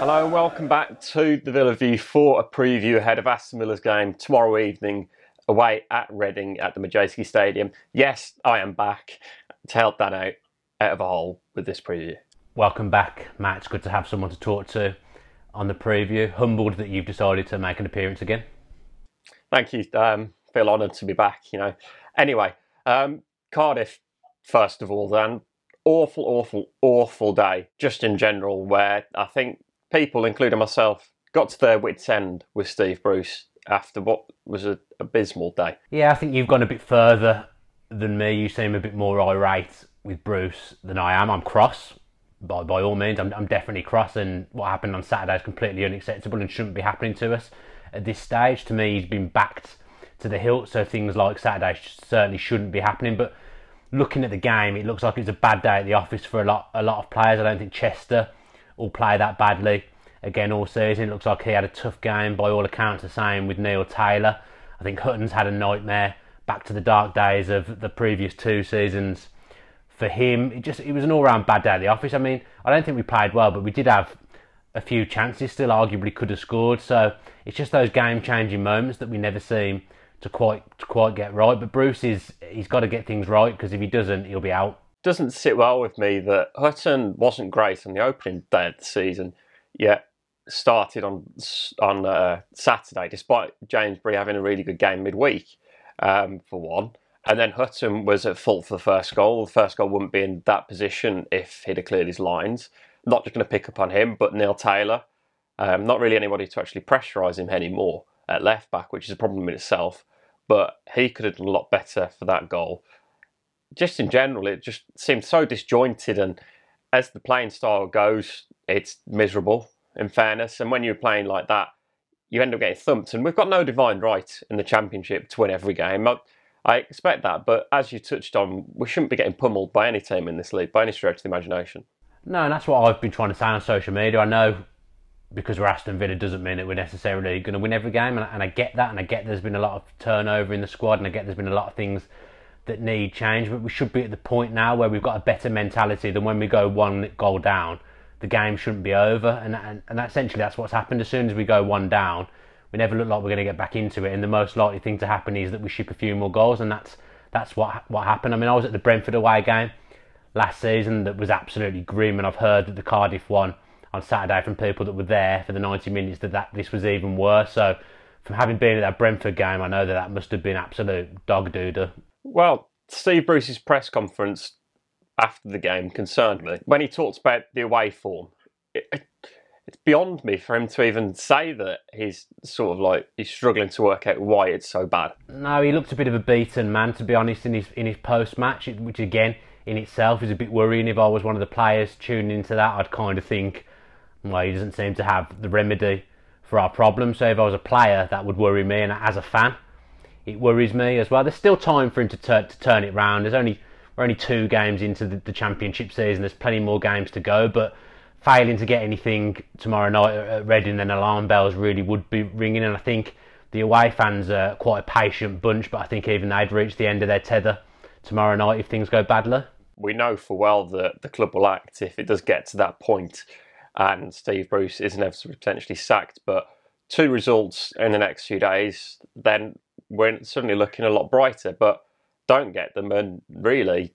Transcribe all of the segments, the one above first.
Hello and welcome back to the Villa View for a preview ahead of Aston Villa's game tomorrow evening away at Reading at the Majeski Stadium. Yes, I am back to help Dan out of a hole with this preview. Welcome back, Matt. It's good to have someone to talk to on the preview. Humbled that you've decided to make an appearance again. Thank you. Feel honoured to be back, Anyway, Cardiff, first of all, then. Awful day, just in general, where I think people, including myself, got to their wits' end with Steve Bruce after what was an abysmal day. Yeah, I think you've gone a bit further than me. You seem a bit more irate with Bruce than I am. I'm cross, by all means. I'm definitely cross, and what happened on Saturday is completely unacceptable and shouldn't be happening to us at this stage. To me, he's been backed to the hilt, so things like Saturday certainly shouldn't be happening. But looking at the game, it looks like it was a bad day at the office for a lot of players. I don't think Chester will play that badly again all season. It looks like he had a tough game by all accounts. The same with Neil Taylor. I think Hutton's had a nightmare, back to the dark days of the previous two seasons. For him, it was an all-round bad day at the office. I mean, I don't think we played well, but we did have a few chances, still arguably could have scored. So it's just those game-changing moments that we never seem to quite get right. But Bruce, he's got to get things right, because if he doesn't, he'll be out. Doesn't sit well with me that Hutton wasn't great on the opening day of the season, yet started on Saturday, despite Jamesbury having a really good game midweek, for one. And then Hutton was at fault for the first goal. The first goal wouldn't be in that position if he'd have cleared his lines. Not just going to pick up on him, but Neil Taylor. Not really anybody to actually pressurise him anymore at left back, which is a problem in itself. But he could have done a lot better for that goal. Just in general, it just seemed so disjointed, and as the playing style goes, it's miserable, in fairness. And when you're playing like that, you end up getting thumped. And we've got no divine right in the Championship to win every game. I expect that, but as you touched on, we shouldn't be getting pummeled by any team in this league, by any stretch of the imagination. No, and that's what I've been trying to say on social media. I know because we're Aston Villa doesn't mean that we're necessarily going to win every game, and I get that, and I get there's been a lot of turnover in the squad, and I get there's been a lot of things that need change, but we should be at the point now where we've got a better mentality than when we go one goal down, the game shouldn't be over, and essentially that's what's happened. As soon as we go one down, we never look like we're going to get back into it, and the most likely thing to happen is that we ship a few more goals, and that's what happened. I mean, I was at the Brentford away game last season that was absolutely grim, and I've heard that the Cardiff one on Saturday from people that were there for the 90 minutes that this was even worse. So from having been at that Brentford game, I know that must have been absolute dog-dooder. Well, Steve Bruce's press conference after the game concerned me. When he talks about the away form, it's beyond me for him to even say that he's he's struggling to work out why it's so bad. No, he looked a bit of a beaten man, to be honest, in his post-match, which again, in itself is a bit worrying. If I was one of the players tuning into that, I'd kind of think, well, he doesn't seem to have the remedy for our problem. So if I was a player, that would worry me, and as a fan, it worries me as well. There's still time for him to turn it round. We're only 2 games into the Championship season. There's plenty more games to go, but failing to get anything tomorrow night at Reading, then alarm bells really would be ringing. And I think the away fans are quite a patient bunch, but I think even they'd reach the end of their tether tomorrow night if things go badly. We know for well that the club will act if it does get to that point, and Steve Bruce is inevitably potentially sacked. But 2 results in the next few days, then we're suddenly looking a lot brighter. But don't get them, and really,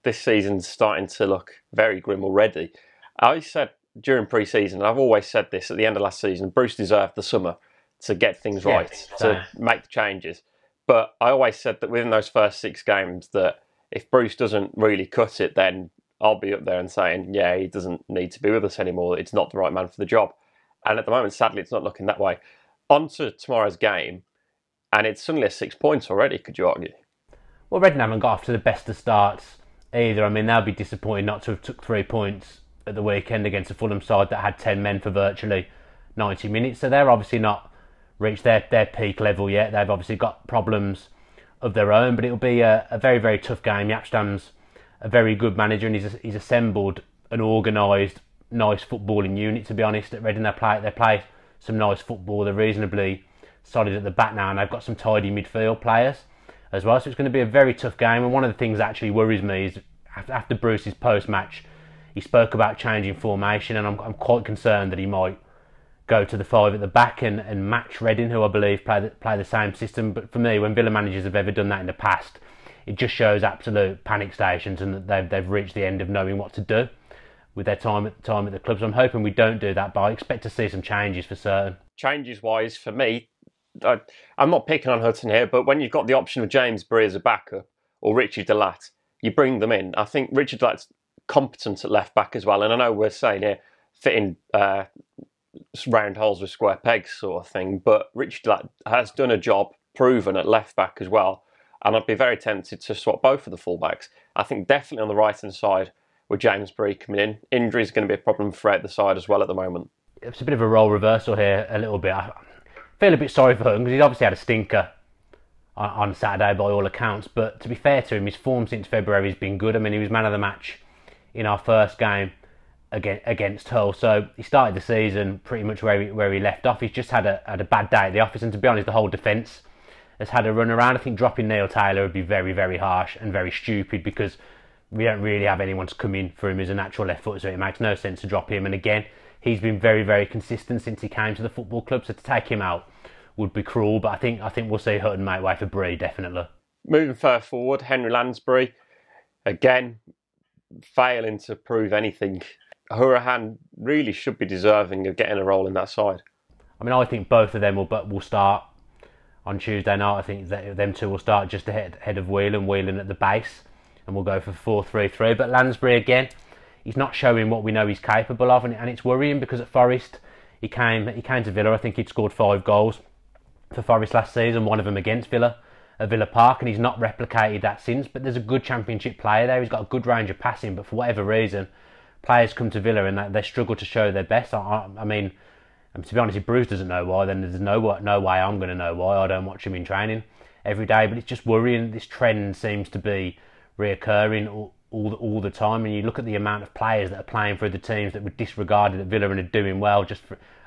this season's starting to look very grim already. I said during pre-season, and I've always said this at the end of last season, Bruce deserved the summer to get things right, to make the changes. But I always said that within those first 6 games, that if Bruce doesn't really cut it, then I'll be up there and saying, yeah, he doesn't need to be with us anymore. It's not the right man for the job. And at the moment, sadly, it's not looking that way. On to tomorrow's game, and it's suddenly 6 points already, could you argue? Well, Reading haven't got off to the best of starts either. I mean, they'll be disappointed not to have took 3 points at the weekend against a Fulham side that had 10 men for virtually 90 minutes. So they're obviously not reached their peak level yet. They've obviously got problems of their own, but it'll be a very, very tough game. Yapstam's a very good manager, and he's assembled an organised, nice footballing unit, to be honest. At Reading, they play some nice football. They're reasonably solid at the back now, and they've got some tidy midfield players as well. So it's going to be a very tough game. And one of the things that actually worries me is after Bruce's post-match He spoke about changing formation, and I'm quite concerned that he might go to the five at the back and match Reading, who I believe play the same system. But for me, when Villa managers have ever done that in the past, it just shows absolute panic stations and that they've reached the end of knowing what to do with their time at the club. So I'm hoping we don't do that, but I expect to see some changes for certain. Changes wise, for me, I'm not picking on Hutton here, but when you've got the option of James Bree as a backup or Richie Delat, you bring them in. I think Richie Delat's competent at left back as well, and I know we're saying here fitting round holes with square pegs sort of thing, but Richie Delat has done a job proven at left back as well, and I'd be very tempted to swap both of the fullbacks. I think definitely on the right hand side with James Bree coming in, injury is going to be a problem for the side as well at the moment. It's a bit of a role reversal here a little bit. I feel a bit sorry for him because he's obviously had a stinker on Saturday by all accounts, but to be fair to him, his form since February has been good. I mean, he was man of the match in our first game against Hull, so he started the season pretty much where he left off. He's just had a bad day at the office, and to be honest, the whole defence has had a run around. I think dropping Neil Taylor would be very, very harsh and very stupid because we don't really have anyone to come in for him as a natural left foot, so it makes no sense to drop him. And again, he's been very, very consistent since he came to the football club, so to take him out would be cruel. But I think we'll see Hutton make way for Bree, definitely. Moving further forward, Henry Lansbury, again, failing to prove anything. Hourihane really should be deserving of getting a role in that side. I mean, I think both of them will start on Tuesday night. I think that them two will start just ahead of Whelan at the base, and we'll go for 4-3-3. But Lansbury, again, he's not showing what we know he's capable of, and it's worrying because at Forest, he came to Villa. I think he'd scored 5 goals for Forest last season, one of them against Villa at Villa Park, and he's not replicated that since. But there's a good Championship player there. He's got a good range of passing, but for whatever reason, players come to Villa and they struggle to show their best. I mean, to be honest, if Bruce doesn't know why, then there's no way I'm going to know why. I don't watch him in training every day, but it's just worrying. This trend seems to be reoccurring all the time, and you look at the amount of players that are playing for the teams that were disregarded at Villa and are doing well. Just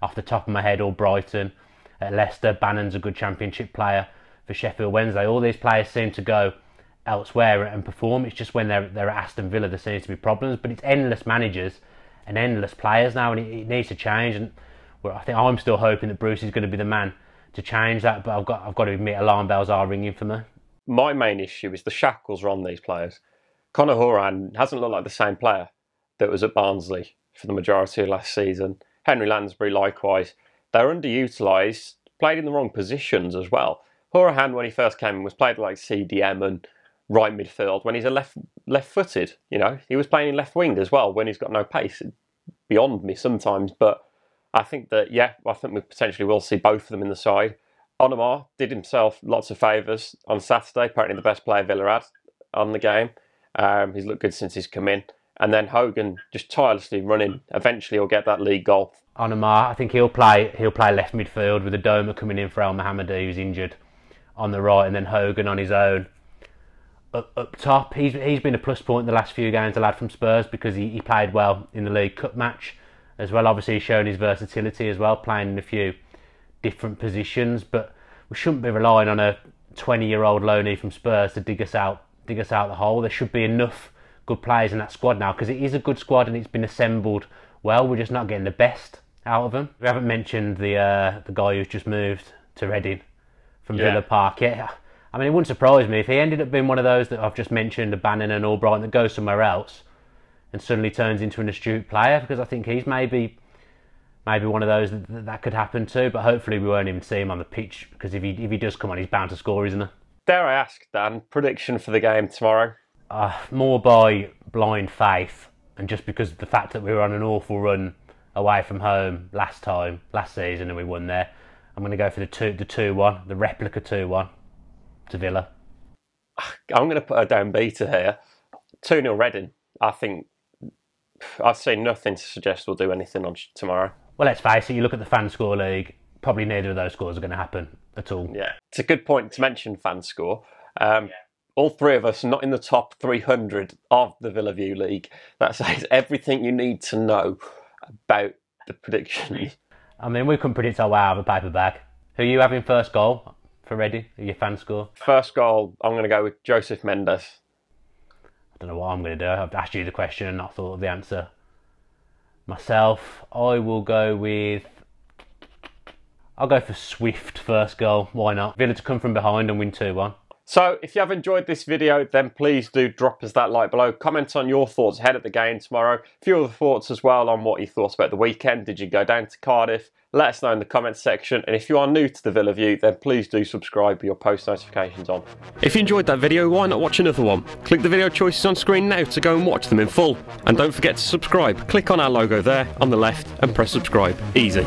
off the top of my head, all Brighton, at Leicester, Bannon's a good Championship player for Sheffield Wednesday. All these players seem to go elsewhere and perform. It's just when they're at Aston Villa there seems to be problems, but it's endless managers and endless players now, and it needs to change. And I think I'm still hoping that Bruce is going to be the man to change that, but I've got to admit, alarm bells are ringing for me. My main issue is the shackles are on these players. Conor Hourihane hasn't looked like the same player that was at Barnsley for the majority of last season. Henry Lansbury likewise. They're underutilised, played in the wrong positions as well. Hourihane, when he first came in, was played like CDM and right midfield when he's a left-footed. You know, he was playing left wing as well when he's got no pace. Beyond me sometimes, but I think that I think we potentially will see both of them in the side. Onomar did himself lots of favours on Saturday, apparently the best player Villa had on the game. He's looked good since he's come in. And then Hogan just tirelessly running. Eventually he'll get that league goal. Onomar, I think he'll play left midfield with Adoma coming in for El Mohammadi, who's injured, on the right, and then Hogan on his own up top. He's been a plus point in the last few games, the lad from Spurs, because he played well in the League Cup match as well. Obviously he's shown his versatility as well, playing in a few different positions, but we shouldn't be relying on a 20-year-old loanee from Spurs to dig us out the hole. There should be enough good players in that squad now, because it is a good squad and it's been assembled well. We're just not getting the best out of them. We haven't mentioned the guy who's just moved to Reading from Villa Park yet. I mean, it wouldn't surprise me if he ended up being one of those that I've just mentioned, a Bannon and Albright, that goes somewhere else and suddenly turns into an astute player, because I think he's maybe one of those that could happen too. But hopefully we won't even see him on the pitch, because if he does come on, he's bound to score, isn't he? Dare I ask, Dan, prediction for the game tomorrow? More by blind faith, and just because of the fact that we were on an awful run away from home last season, and we won there. I'm going to go for the 2-1, the replica 2-1 to Villa. I'm going to put a down beater here. 2-0 Reading. I think I've seen nothing to suggest we'll do anything on tomorrow. Well, let's face it, you look at the fan score league, probably neither of those scores are going to happen at all. Yeah, it's a good point to mention fan score. All three of us are not in the top 300 of the Villa View League. That says everything you need to know about the prediction. I mean, we couldn't predict our way out of a paper bag. Who are you having first goal for Reading? Your fan score? First goal, I'm going to go with Joseph Mendes. I don't know what I'm going to do. I've asked you the question and not thought of the answer Myself, I'll go for Swift first goal. Why not? Villa to come from behind and win 2-1. So if you have enjoyed this video, then please do drop us that like below. Comment on your thoughts ahead of the game tomorrow. A few other thoughts as well on what you thought about the weekend. Did you go down to Cardiff? Let us know in the comments section. And if you are new to the Villa View, then please do subscribe with your post notifications on. If you enjoyed that video, why not watch another one? Click the video choices on screen now to go and watch them in full. And don't forget to subscribe. Click on our logo there on the left and press subscribe. Easy.